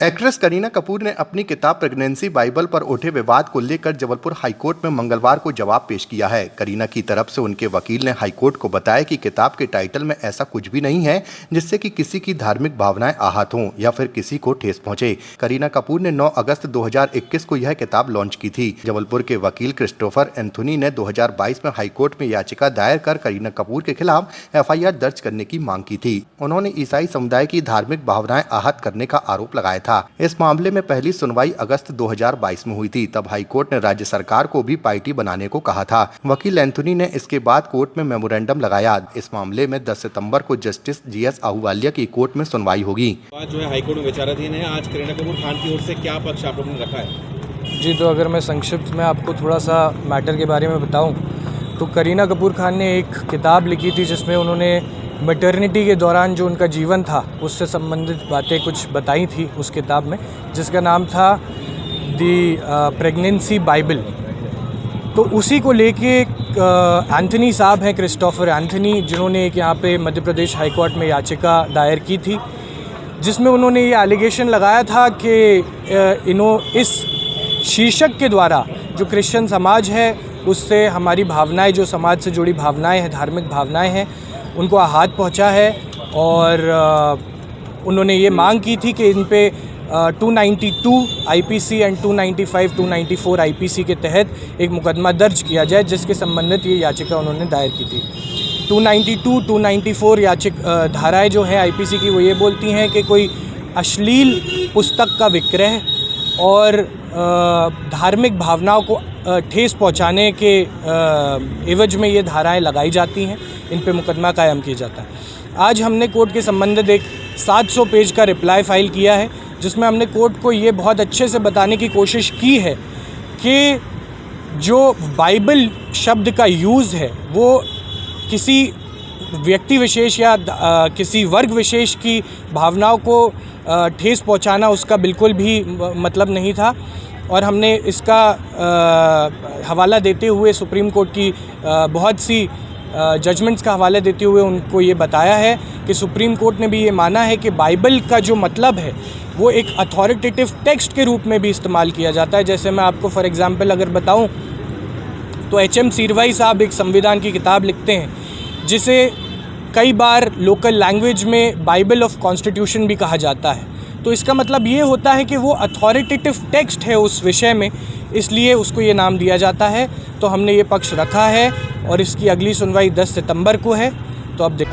Actress Kareena Kapoor ने अपनी किताब प्रेगनेंसी बाइबल पर उठे विवाद को लेकर जबलपुर हाईकोर्ट में मंगलवार को जवाब पेश किया है। करीना की तरफ से उनके वकील ने हाईकोर्ट को बताया कि किताब के टाइटल में ऐसा कुछ भी नहीं है जिससे कि किसी की धार्मिक भावनाएं आहत हों या फिर किसी को ठेस पहुंचे। करीना कपूर ने 9 अगस्त 2021 को यह किताब लॉन्च की थी। जबलपुर के वकील क्रिस्टोफर एंथोनी ने 2022 में हाईकोर्ट में याचिका दायर कर करीना कपूर के खिलाफ FIR दर्ज करने की मांग की थी। उन्होंने ईसाई समुदाय की धार्मिक भावनाएं आहत करने का आरोप लगाया था। इस मामले में पहली सुनवाई अगस्त 2022 में हुई थी। तब हाईकोर्ट ने राज्य सरकार को भी पार्टी बनाने को कहा था। वकील एंथोनी ने इसके बाद कोर्ट में मेमोरेंडम लगाया। इस मामले में 10 सितंबर को जस्टिस GS आहूवालिया की कोर्ट में सुनवाई होगी। आज जो है हाईकोर्ट में विचाराधीन है। आज करीना कपूर खान की ओर से क्या पक्ष आप लोगों ने रखा है? जी, तो अगर मैं संक्षिप्त में आपको थोड़ा सा मैटर के बारे में बताऊं तो करीना कपूर खान ने एक किताब लिखी थी जिसमें उन्होंने मैटरनिटी के दौरान जो उनका जीवन था उससे संबंधित बातें कुछ बताई थी उस किताब में, जिसका नाम था दी प्रेगनेंसी बाइबल। तो उसी को लेके एंथोनी साहब हैं, क्रिस्टोफर एंथोनी, जिन्होंने एक यहाँ पे मध्य प्रदेश हाई कोर्ट में याचिका दायर की थी जिसमें उन्होंने ये एलिगेशन लगाया था कि इस शीर्षक के द्वारा जो क्रिश्चियन समाज है उससे हमारी भावनाएं, जो समाज से जुड़ी भावनाएं हैं, धार्मिक भावनाएं हैं, उनको आहत पहुंचा है। और उन्होंने ये मांग की थी कि इन पे 292 IPC एंड 295, 294 IPC के तहत एक मुकदमा दर्ज किया जाए, जिसके संबंधित ये याचिका उन्होंने दायर की थी। 292, 294 धाराएं जो है IPC की, वो ये बोलती हैं कि कोई अश्लील पुस्तक का विक्रय और धार्मिक भावनाओं को ठेस पहुंचाने के एवज में ये धाराएं लगाई जाती हैं, इन पे मुकदमा कायम किया जाता है। आज हमने कोर्ट के संबंधित एक 700 पेज का रिप्लाई फाइल किया है, जिसमें हमने कोर्ट को ये बहुत अच्छे से बताने की कोशिश की है कि जो बाइबल शब्द का यूज़ है वो किसी व्यक्ति विशेष या किसी वर्ग विशेष की भावनाओं को ठेस पहुंचाना उसका बिल्कुल भी मतलब नहीं था। और हमने इसका हवाला देते हुए सुप्रीम कोर्ट की बहुत सी जजमेंट्स का हवाला देते हुए उनको ये बताया है कि सुप्रीम कोर्ट ने भी ये माना है कि बाइबल का जो मतलब है वो एक अथॉरिटेटिव टेक्स्ट के रूप में भी इस्तेमाल किया जाता है। जैसे मैं आपको फॉर एग्जांपल अगर बताऊं तो HM सीरवाई साहब एक संविधान की किताब लिखते हैं जिसे कई बार लोकल लैंग्वेज में बाइबल ऑफ कॉन्स्टिट्यूशन भी कहा जाता है। तो इसका मतलब ये होता है कि वो अथॉरिटेटिव टेक्स्ट है उस विषय में, इसलिए उसको ये नाम दिया जाता है। तो हमने ये पक्ष रखा है और इसकी अगली सुनवाई 10 सितंबर को है। तो अब देख